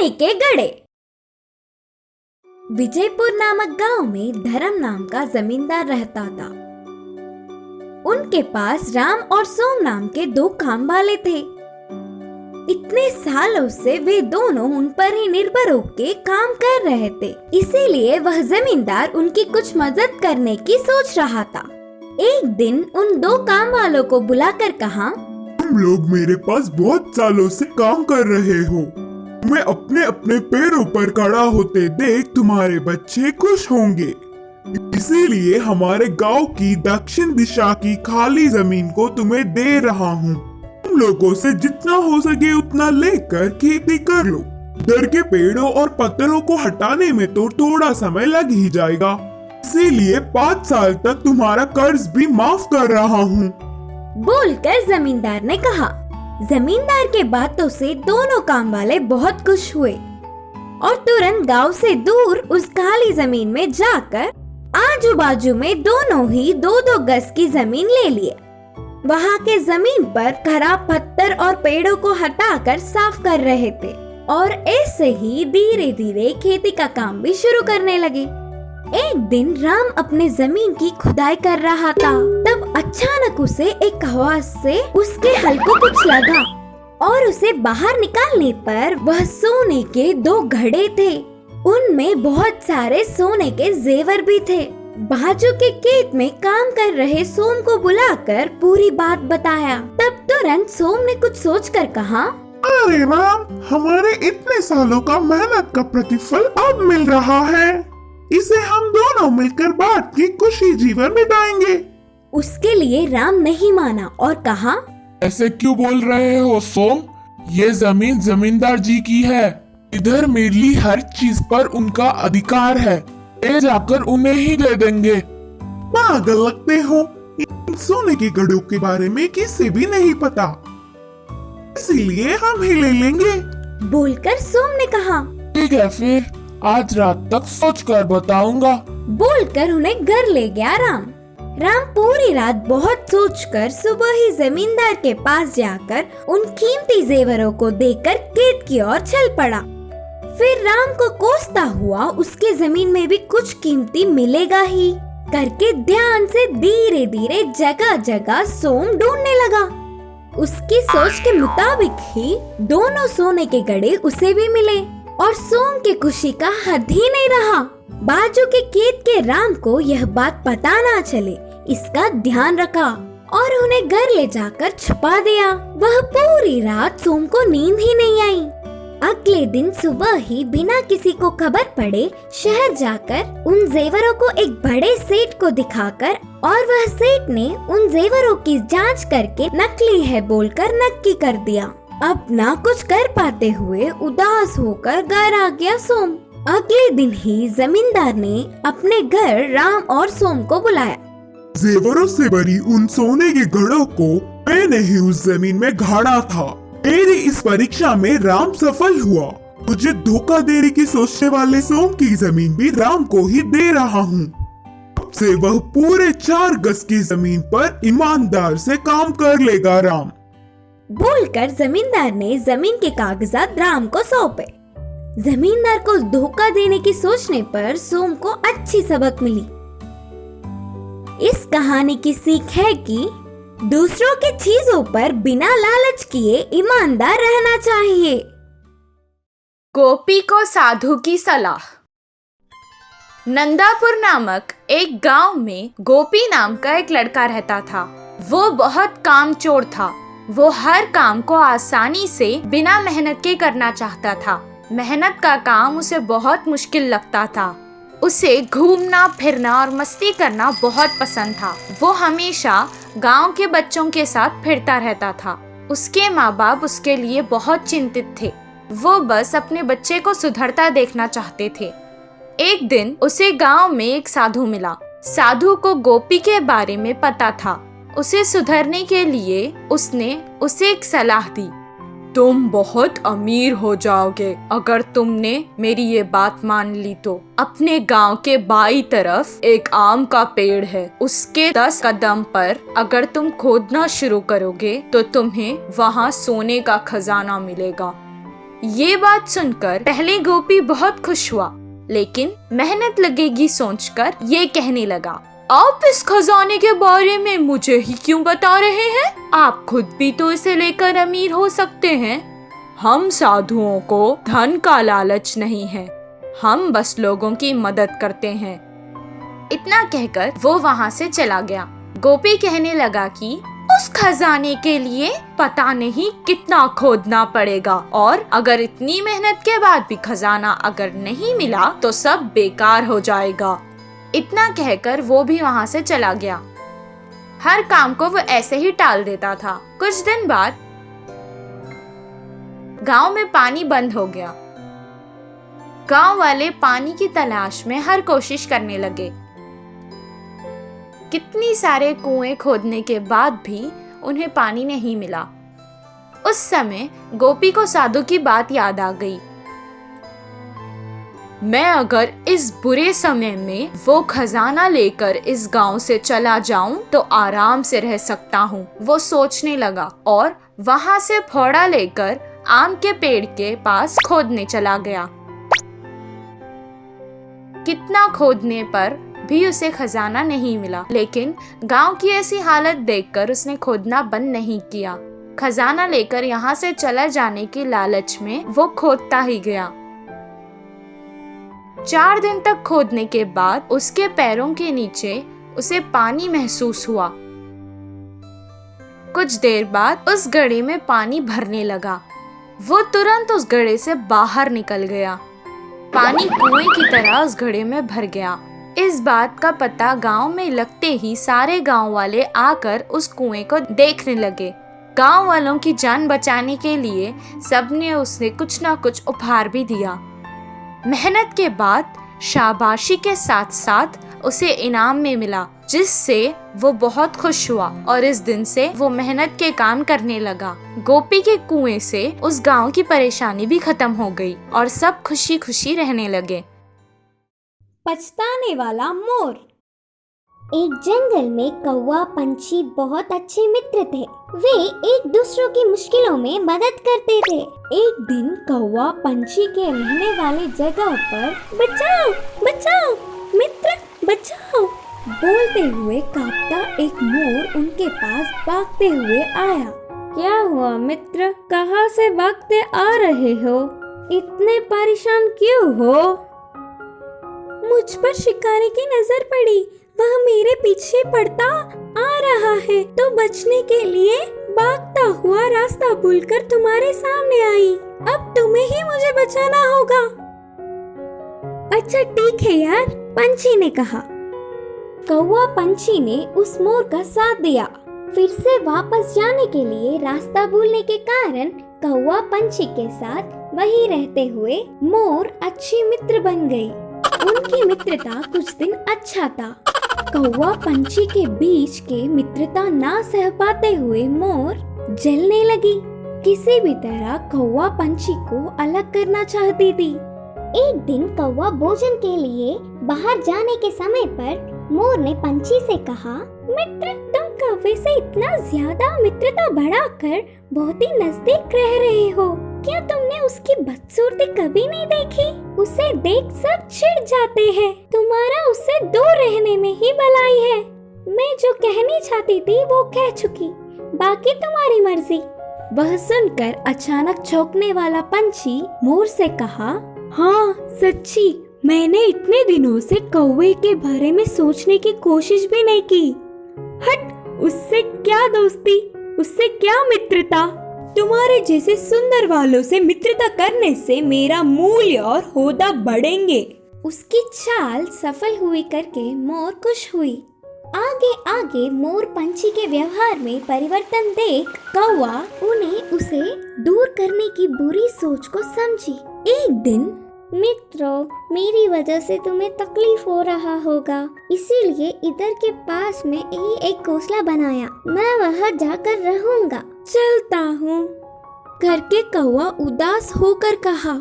सोने के गड़े। विजयपुर नामक गांव में धर्म नाम का जमींदार रहता था। उनके पास राम और सोम नाम के दो काम वाले थे। इतने सालों से वे दोनों उन पर ही निर्भर होकर काम कर रहे थे, इसीलिए वह जमींदार उनकी कुछ मदद करने की सोच रहा था। एक दिन उन दो काम वालों को बुलाकर कहा, तुम लोग मेरे पास बहुत सालों से काम कर रहे हो। मैं अपने अपने पैरों पर खड़ा होते देख तुम्हारे बच्चे खुश होंगे, इसीलिए हमारे गांव की दक्षिण दिशा की खाली जमीन को तुम्हें दे रहा हूँ। तुम लोगों से जितना हो सके उतना लेकर खेती कर लो। इधर के पेड़ों और पत्थरों को हटाने में तो थोड़ा समय लग ही जाएगा, इसीलिए 5 साल तक तुम्हारा कर्ज भी माफ कर रहा हूँ। बोलकर जमींदार ने कहा। जमींदार के बातों से दोनों काम वाले बहुत खुश हुए और तुरंत गांव से दूर उस खाली जमीन में जाकर आजू बाजू में दोनों ही 2-2 गज की जमीन ले लिए। वहां के जमीन पर खराब पत्थर और पेड़ों को हटाकर साफ कर रहे थे और ऐसे ही धीरे धीरे खेती का काम भी शुरू करने लगे। एक दिन राम अपने जमीन की खुदाई कर रहा था, तब अचानक उसे एक आवाज से उसके हल को कुछ लगा और उसे बाहर निकालने पर वह सोने के 2 घड़े थे। उनमें बहुत सारे सोने के जेवर भी थे। बाजू के खेत में काम कर रहे सोम को बुलाकर पूरी बात बताया। तब तुरंत सोम ने कुछ सोचकर कहा, अरे राम, हमारे इतने सालों का मेहनत का प्रतिफल अब मिल रहा है। इसे हम दोनों मिलकर बांट के खुशी जीवन बिताएंगे। उसके लिए राम नहीं माना और कहा, ऐसे क्यों बोल रहे हो सोम? ये जमीन जमींदार जी की है। इधर मेरी हर चीज पर उनका अधिकार है। ले जाकर उन्हें ही दे देंगे। पागल लगते हो। इन सोने के घड़ों के बारे में किसी भी नहीं पता, इसीलिए हम ही ले लेंगे। बोलकर सोम ने कहा, ठीक है, फिर आज रात तक सोच कर बताऊंगा। बोलकर उन्हें घर ले गया राम। राम पूरी रात बहुत सोचकर सुबह ही जमींदार के पास जाकर उन कीमती जेवरों को देकर खेत की ओर चल पड़ा। फिर राम को कोसता हुआ उसके जमीन में भी कुछ कीमती मिलेगा ही करके ध्यान से धीरे धीरे जगह जगह सोम ढूंढने लगा। उसकी सोच के मुताबिक ही दोनों सोने के घड़े उसे भी मिले और सोम की खुशी का हद ही नहीं रहा। बाजू के खेत के राम को यह बात पता ना चले, इसका ध्यान रखा और उन्हें घर ले जाकर छुपा दिया। वह पूरी रात सोम को नींद ही नहीं आई। अगले दिन सुबह ही बिना किसी को खबर पड़े शहर जाकर उन जेवरों को एक बड़े सेठ को दिखाकर और वह सेठ ने उन जेवरों की जांच करके नकली है बोलकर नक्की कर दिया। अब ना कुछ कर पाते हुए उदास होकर घर आ गया सोम। अगले दिन ही जमींदार ने अपने घर राम और सोम को बुलाया। जेवरों से भरी उन सोने के घड़ों को मैंने ही उस जमीन में गाड़ा था। मेरी इस परीक्षा में राम सफल हुआ। मुझे धोखा देने की सोचने वाले सोम की जमीन भी राम को ही दे रहा हूँ। अब से वह पूरे 4 गज की जमीन पर ईमानदार से काम कर लेगा राम। बोलकर जमींदार ने जमीन के कागजात राम को सौंपे। जमींदार को धोखा देने की सोचने पर सोम को अच्छी सबक मिली। इस कहानी की सीख है कि दूसरों की चीजों पर बिना लालच किए ईमानदार रहना चाहिए। गोपी को साधु की सलाह। नंदापुर नामक एक गांव में गोपी नाम का एक लड़का रहता था। वो बहुत कामचोर था। वो हर काम को आसानी से बिना मेहनत के करना चाहता था। मेहनत का काम उसे बहुत मुश्किल लगता था। उसे घूमना फिरना और मस्ती करना बहुत पसंद था। वो हमेशा गांव के बच्चों के साथ फिरता रहता था। उसके माँ बाप उसके लिए बहुत चिंतित थे। वो बस अपने बच्चे को सुधरता देखना चाहते थे। एक दिन उसे गांव में एक साधु मिला। साधु को गोपी के बारे में पता था। उसे सुधरने के लिए उसने उसे एक सलाह दी। तुम बहुत अमीर हो जाओगे अगर तुमने मेरी ये बात मान ली तो। अपने गांव के बाईं तरफ एक आम का पेड़ है। उसके 10 कदम पर अगर तुम खोदना शुरू करोगे तो तुम्हें वहां सोने का खजाना मिलेगा। ये बात सुनकर पहले गोपी बहुत खुश हुआ, लेकिन मेहनत लगेगी सोचकर ये कहने लगा, आप इस खजाने के बारे में मुझे ही क्यों बता रहे हैं? आप खुद भी तो इसे लेकर अमीर हो सकते हैं। हम साधुओं को धन का लालच नहीं है, हम बस लोगों की मदद करते हैं। इतना कहकर वो वहाँ से चला गया। गोपी कहने लगा कि उस खजाने के लिए पता नहीं कितना खोदना पड़ेगा, और अगर इतनी मेहनत के बाद भी खजाना अगर नहीं मिला तो सब बेकार हो जाएगा। इतना कहकर वो भी वहाँ से चला गया। हर काम को वो ऐसे ही टाल देता था। कुछ दिन बाद गांव में पानी बंद हो गया। गांव वाले पानी की तलाश में हर कोशिश करने लगे। कितनी सारे कुएं खोदने के बाद भी उन्हें पानी नहीं मिला। उस समय गोपी को साधु की बात याद आ गई। मैं अगर इस बुरे समय में वो खजाना लेकर इस गांव से चला जाऊं तो आराम से रह सकता हूं, वो सोचने लगा और वहां से फावड़ा लेकर आम के पेड़ के पास खोदने चला गया। कितना खोदने पर भी उसे खजाना नहीं मिला, लेकिन गांव की ऐसी हालत देखकर उसने खोदना बंद नहीं किया। खजाना लेकर यहाँ से चला जाने की लालच में वो खोदता ही गया। 4 दिन तक खोदने के बाद उसके पैरों के नीचे उसे पानी महसूस हुआ। कुछ देर बाद उस घड़े में पानी भरने लगा। वो तुरंत उस घड़े से बाहर निकल गया। पानी कुएं की तरह उस घड़े में भर गया। इस बात का पता गांव में लगते ही सारे गांव वाले आकर उस कुएं को देखने लगे। गांव वालों की जान बचाने के लिए सबने उसे कुछ ना कुछ उपहार भी दिया। मेहनत के बाद शाबाशी के साथ साथ उसे इनाम में मिला, जिससे वो बहुत खुश हुआ और इस दिन से वो मेहनत के काम करने लगा। गोपी के कुएं से उस गांव की परेशानी भी खत्म हो गई और सब खुशी खुशी रहने लगे। पछताने वाला मोर। एक जंगल में कौवा पंछी बहुत अच्छे मित्र थे। वे एक दूसरों की मुश्किलों में मदद करते थे। एक दिन कौवा पंछी के रहने वाले जगह पर बचाओ बचाओ मित्र बचाओ बोलते हुए कांपता एक मोर उनके पास भागते हुए आया। क्या हुआ मित्र, कहाँ से भागते आ रहे हो? इतने परेशान क्यों हो? मुझ पर शिकारी की नजर पड़ी, वह मेरे पीछे पड़ता आ रहा है, तो बचने के लिए भागता हुआ रास्ता भूलकर तुम्हारे सामने आई। अब तुम्हें ही मुझे बचाना होगा। अच्छा ठीक है यार, पंछी ने कहा। कौवा पंछी ने उस मोर का साथ दिया। फिर से वापस जाने के लिए रास्ता भूलने के कारण कौवा पंछी के साथ वहीं रहते हुए मोर अच्छी मित्र बन गई। उनकी मित्रता कुछ दिन अच्छा था। कौवा पंछी के बीच के मित्रता ना सह पाते हुए मोर जलने लगी। किसी भी तरह कौवा पंछी को अलग करना चाहती थी। एक दिन कौवा भोजन के लिए बाहर जाने के समय पर मोर ने पंछी से कहा, मित्र तुम कौवे से इतना ज्यादा मित्रता बढ़ाकर बहुत ही नजदीक रह रहे हो। क्या तुमने उसकी बदसूरती कभी नहीं देखी? उसे देख सब चिढ़ जाते हैं। तुम्हारा उससे दूर रहने में ही भलाई है। मैं जो कहनी चाहती थी वो कह चुकी, बाकी तुम्हारी मर्जी। वह सुनकर अचानक चौंकने वाला पंछी मोर से कहा, हाँ सच्ची, मैंने इतने दिनों से कौवे के बारे में सोचने की कोशिश भी नहीं की। हट, उससे क्या दोस्ती, उससे क्या मित्रता। तुम्हारे जैसे सुंदर वालों से मित्रता करने से मेरा मूल्य और होदा बढ़ेंगे। उसकी चाल सफल हुई करके मोर खुश हुई। आगे आगे मोर पंछी के व्यवहार में परिवर्तन देख कौवा उन्हें उसे दूर करने की बुरी सोच को समझी। एक दिन, मित्रों, मेरी वजह से तुम्हें तकलीफ हो रहा होगा, इसीलिए इधर के पास में ही एक घोंसला बनाया। मैं वहाँ जाकर रहूंगा, चलता हूँ करके कौवा उदास होकर कहा।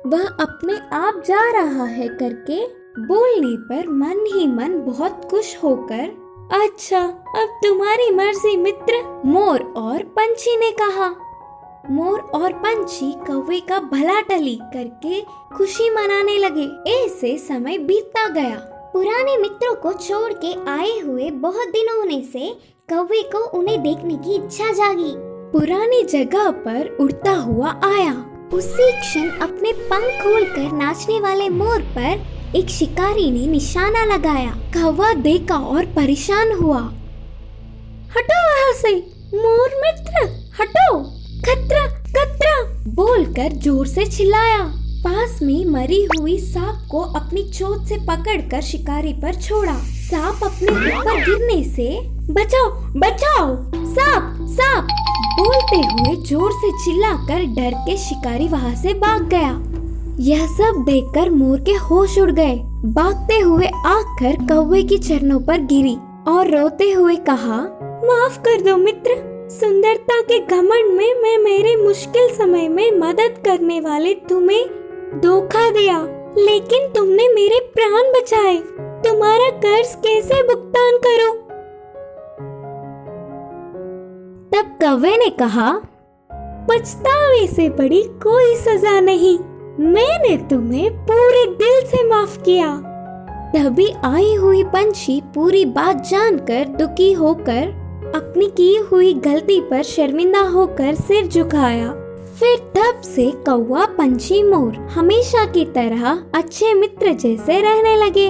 वह अपने आप जा रहा है करके बोलने पर मन ही मन बहुत खुश होकर, अच्छा अब तुम्हारी मर्जी मित्र, मोर और पंछी ने कहा। मोर और पंछी कौवे का भला टली करके खुशी मनाने लगे। ऐसे समय बीतता गया। पुराने मित्रों को छोड़ के आए हुए बहुत दिन होने से कौवे को उन्हें देखने की इच्छा जागी। पुरानी जगह पर उड़ता हुआ आया। उसी क्षण अपने पंख खोलकर नाचने वाले मोर पर एक शिकारी ने निशाना लगाया। कौवा देखा और परेशान हुआ। हटो वहाँ से मोर मित्र, हटो, खतरा खतरा बोलकर जोर से चिल्लाया। पास में मरी हुई सांप को अपनी चोंच से पकड़कर शिकारी पर छोड़ा। सांप अपने ऊपर गिरने से बचाओ बचाओ, सांप सांप बोलते हुए जोर से चिल्लाकर डर के शिकारी वहाँ से भाग गया। यह सब देखकर मोर के होश उड़ गए। भागते हुए आकर कौवे की चरणों पर गिरी और रोते हुए कहा, माफ कर दो मित्र, सुंदरता के घमंड में मैं मेरे मुश्किल समय में मदद करने वाले तुम्हें धोखा दिया, लेकिन तुमने मेरे प्राण बचाए। तुम्हारा कर्ज कैसे भुगतान करूं? तब कौवे ने कहा, पछतावे से बड़ी कोई सजा नहीं, मैंने तुम्हें पूरे दिल से माफ किया। तभी आई हुई पंछी पूरी बात जानकर दुखी होकर अपनी की हुई गलती पर शर्मिंदा होकर सिर झुकाया। फिर तब से कौवा पंछी मोर हमेशा की तरह अच्छे मित्र जैसे रहने लगे।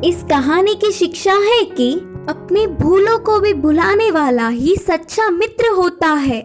इस कहानी की शिक्षा है कि अपने भूलों को भी भुलाने वाला ही सच्चा मित्र होता है।